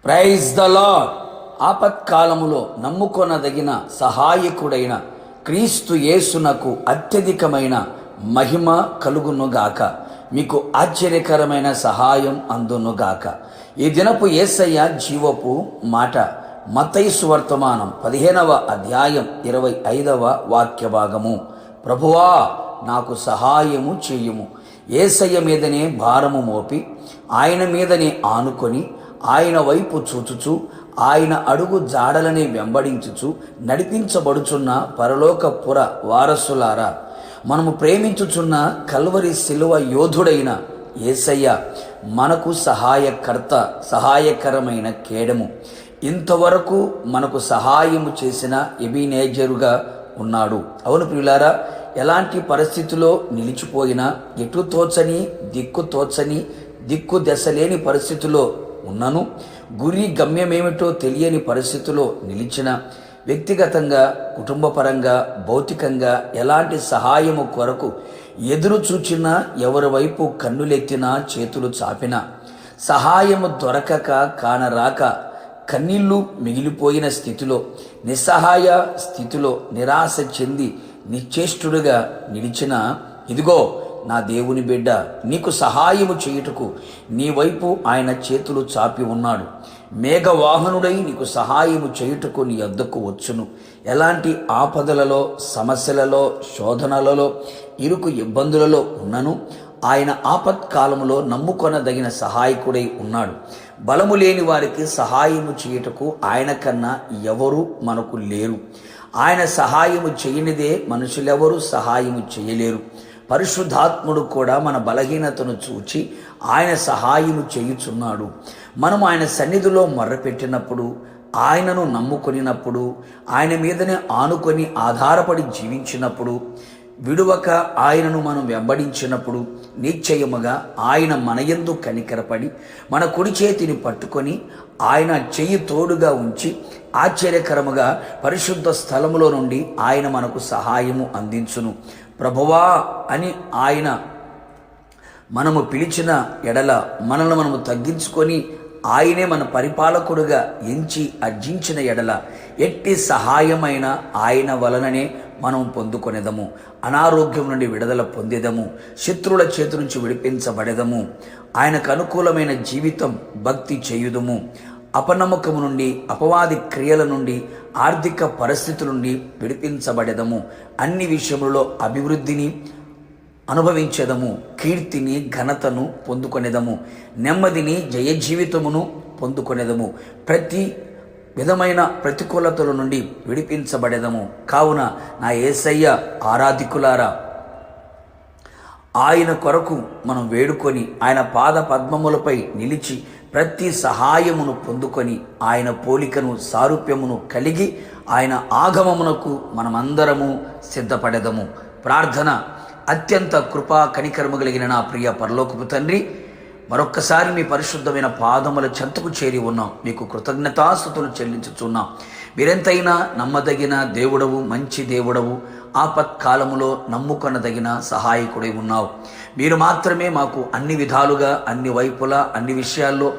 Praise the lord. ఆపత్కాలములో నమ్ముకొనదగిన సహాయకుడైన క్రీస్తు యేసునకు అత్యధికమైన మహిమ కలుగునుగాక. మీకు ఆశ్చర్యకరమైన సహాయం అందునుగాక. ఈ దినపు యేసయ్య జీవపు మాట మత్తయి సువర్తమానం 15వ అధ్యాయం 25వ వాక్య భాగము. ప్రభువా నాకు సహాయము చేయుము. యేసయ్య మీదనే భారము మోపి ఆయన మీదనే ఆనుకొని ఆయన వైపు చూచుచు ఆయన అడుగు జాడలని వెంబడించుచు నడిపించబడుచున్న పరలోకపుర వారసులారా, మనము ప్రేమించుచున్న కల్వరి శిలువ యోధుడైన యేసయ్య మనకు సహాయకరమైన కేడము. ఇంతవరకు మనకు సహాయము చేసిన ఎబినేజరుగా ఉన్నాడు. అవును ప్రియులారా, ఎలాంటి పరిస్థితిలో నిలిచిపోయినా, ఎటు తోచని దిక్కు దశలేని పరిస్థితిలో ఉన్నను, గురి గమ్యమేమిటో తెలియని పరిస్థితిలో నిలిచిన, వ్యక్తిగతంగా కుటుంబపరంగా భౌతికంగా ఎలాంటి సహాయము కొరకు ఎదురు చూచినా, ఎవరి వైపు కన్నులెత్తినా, చేతులు చాపినా సహాయము దొరకక కానరాక కన్నీళ్లు మిగిలిపోయిన స్థితిలో, నిస్సహాయ స్థితిలో నిరాశ చెంది నిశ్చేష్టుడుగా నిలిచిన, ఇదిగో నా దేవుని బిడ్డ, నీకు సహాయము చేయుటకు నీ వైపు ఆయన చేతులు చాపి ఉన్నాడు. మేఘవాహనుడై నీకు సహాయము చేయుటకు నీ వద్దకు వచ్చును. ఎలాంటి ఆపదలలో, సమస్యలలో, శోధనలలో, ఇరుకు ఇబ్బందులలో ఉన్నను ఆయన ఆపత్కాలములో నమ్ముకొనదగిన సహాయకుడై ఉన్నాడు. బలము లేని వారికి సహాయము చేయుటకు ఆయన కన్నా ఎవరు మనకు లేరు. ఆయన సహాయము చేయనిదే మనుషులెవరూ సహాయము చేయలేరు. పరిశుద్ధాత్ముడు కూడా మన బలహీనతను చూచి ఆయన సహాయము చేయుచున్నాడు. మనం ఆయన సన్నిధిలో మొర్రపెట్టినప్పుడు, ఆయనను నమ్ముకొనినప్పుడు, ఆయన మీదనే ఆనుకొని ఆధారపడి జీవించినప్పుడు, విడువక ఆయనను మనం వెంబడించినప్పుడు నిశ్చయముగా ఆయన మనయందు కనికరపడి మన కుడి చేతిని పట్టుకొని ఆయన చెయ్యి తోడుగా ఉంచి ఆశ్చర్యకరముగా పరిశుద్ధ స్థలములో నుండి ఆయన మనకు సహాయము అందించును. ప్రభువా అని ఆయన మనము పిలిచిన ఎడల మనల్ని మనము తగ్గించుకొని ఆయనే మన పరిపాలకుడుగా ఎంచి అర్జించిన ఎడల ఎట్టి సహాయమైన ఆయన వలననే మనం పొందుకొనేదము. అనారోగ్యం నుండి విడుదల పొందేదము. శత్రువుల చేతి నుంచి విడిపించబడేదము. ఆయనకు అనుకూలమైన జీవితం భక్తి చేయుదము. అపనమ్మకము నుండి, అపవాది క్రియల నుండి, ఆర్థిక పరిస్థితుల నుండి విడిపించబడేదము. అన్ని విషయములలో అభివృద్ధిని అనుభవించేదము. కీర్తిని, ఘనతను పొందుకొనేదము. నెమ్మదిని, జయ జీవితమును పొందుకొనేదము. ప్రతి విధమైన ప్రతికూలతల నుండి విడిపించబడేదము. కావున నా యేసయ్య ఆరాధికులారా, ఆయన కొరకు మనం వేడుకొని ఆయన పాద పద్మములపై నిలిచి ప్రతి సహాయమును పొందుకొని ఆయన పోలికను, సారూప్యమును కలిగి ఆయన ఆగమమునకు మనమందరము సిద్ధపడేదము. ప్రార్థన. అత్యంత కృపా కనికరము కలిగిన నా ప్రియ పరలోకపు తండ్రి, మరొక్కసారి మీ పరిశుద్ధమైన పాదముల చెంతకు చేరి ఉన్నాం. మీకు కృతజ్ఞతాస్తుతులు చెల్లించుచున్నాం. మీరెంతైనా నమ్మదగిన దేవుడవు, మంచి దేవుడవు. ఆపత్కాలములో నమ్ముకొనదగిన సహాయకుడై ఉన్నావు. మీరు మాత్రమే మాకు అన్ని విధాలుగా, అన్ని వైపులా, అన్ని విషయాల్లో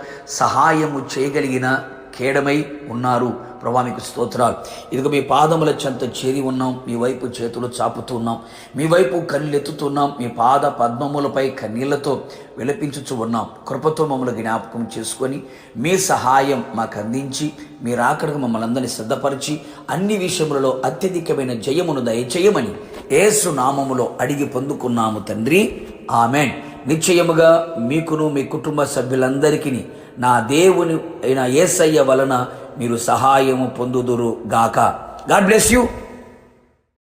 సహాయము చేయగలిగిన కేడమై ఉన్నారు. ప్రభా మీకు స్తోత్రాలు. ఇదిగో మీ పాదముల చెంత చేరి ఉన్నాం. మీ వైపు చేతులు చాపుతున్నాం. మీ వైపు కళ్ళెత్తుతున్నాం. మీ పాద పద్మములపై కన్నీళ్లతో విలపించుచు ఉన్నాం. కృపతో మమ్మల్ని జ్ఞాపకం చేసుకొని మీ సహాయం మాకు అందించి మీరు ఆఖరికి మమ్మల్ని అందరినీ సిద్ధపరిచి అన్ని విషయములలో అత్యధికమైన జయమును దయచేయమని యేసు నామములో అడిగి పొందుకున్నాము తండ్రి. ఆమెన్. నిశ్చయముగా మీకును మీ కుటుంబ సభ్యులందరికీ నా దేవుని అయిన యేసయ్య వలన మీరు సహాయము పొందుదురు గాక. God bless you.